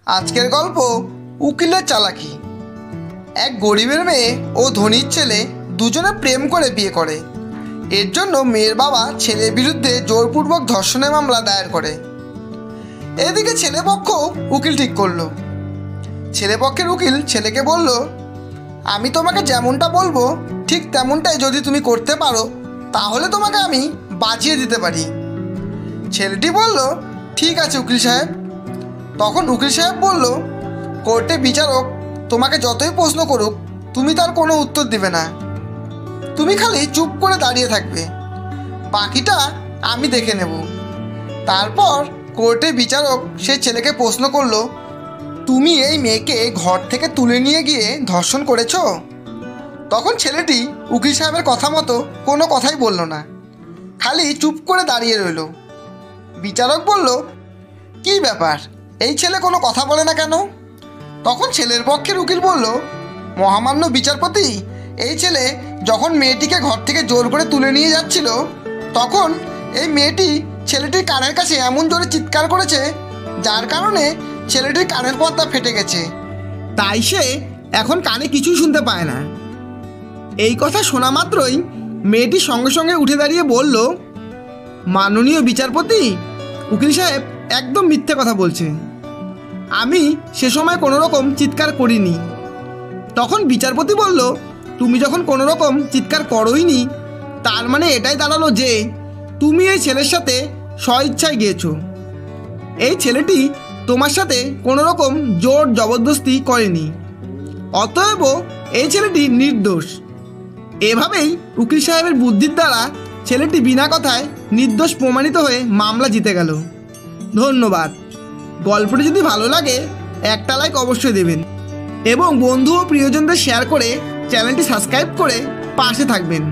আজকের গল্প উকিলের চালাকি। এক গরিবের মেয়ে ও ধনীর ছেলে দুজনে প্রেম করে বিয়ে করে। এর জন্য মেয়ের বাবা ছেলের বিরুদ্ধে জোরপূর্বক ধর্ষণের মামলা দায়ের করে। এদিকে ছেলেপক্ষ উকিল ঠিক করলো। ছেলেপক্ষের উকিল ছেলেকে বলল, আমি তোমাকে যেমনটা বলবো ঠিক তেমনটাই যদি তুমি করতে পারো তাহলে তোমাকে আমি বাঁচিয়ে দিতে পারি। ছেলেটি বলল, ঠিক আছে উকিল সাহেব। তখন উকিল সাহেব বলল, কোর্টে বিচারক তোমাকে যতই প্রশ্ন করুক তুমি তার কোনো উত্তর দিবে না, তুমি খালি চুপ করে দাঁড়িয়ে থাকবে, বাকিটা আমি দেখে নেব। তারপর কোর্টে বিচারক সেই ছেলেকে প্রশ্ন করলো, তুমি এই মেয়েকে ঘর থেকে তুলে নিয়ে গিয়ে ধর্ষণ করেছো? তখন ছেলেটি উকিল সাহেবের কথা মতো কোনো কথাই বলল না, খালি চুপ করে দাঁড়িয়ে রইল। বিচারক বলল, কী ব্যাপার, এই ছেলে কোনো কথা বলে না কেন? তখন ছেলের পক্ষের উকিল বলল, মহামান্য বিচারপতি, এই ছেলে যখন মেয়েটিকে ঘর থেকে জোর করে তুলে নিয়ে যাচ্ছিল তখন এই মেয়েটি ছেলেটির কানের কাছে এমন জোরে চিৎকার করেছে যার কারণে ছেলেটির কানের পর্দা ফেটে গেছে, তাই সে এখন কানে কিছুই শুনতে পায় না। এই কথা শোনা মাত্রই মেয়েটি সঙ্গে সঙ্গে উঠে দাঁড়িয়ে বলল, মাননীয় বিচারপতি, উকিল সাহেব একদম মিথ্যে কথা বলছে, আমি সে সময় কোনো রকম চিৎকার করিনি। তখন বিচারপতি বলল, তুমি যখন কোনো রকম চিৎকার করোইনি তার মানে এটাই দাঁড়ালো যে তুমি এই ছেলের সাথে স্বইচ্ছায় গিয়েছো। এই ছেলেটি তোমার সাথে কোনো রকম জোর জবরদস্তি করেনি, অতএব এই ছেলেটি নির্দোষ। এভাবেই উকিল সাহেবের বুদ্ধির দ্বারা ছেলেটি বিনা কথায় নির্দোষ প্রমাণিত হয়ে মামলা জিতে গেল। ধন্যবাদ। গল্পটি যদি ভালো লাগে একটা লাইক অবশ্যই দেবেন এবং বন্ধু ও প্রিয়জনদের শেয়ার করে চ্যানেলটি সাবস্ক্রাইব করে পাশে থাকবেন।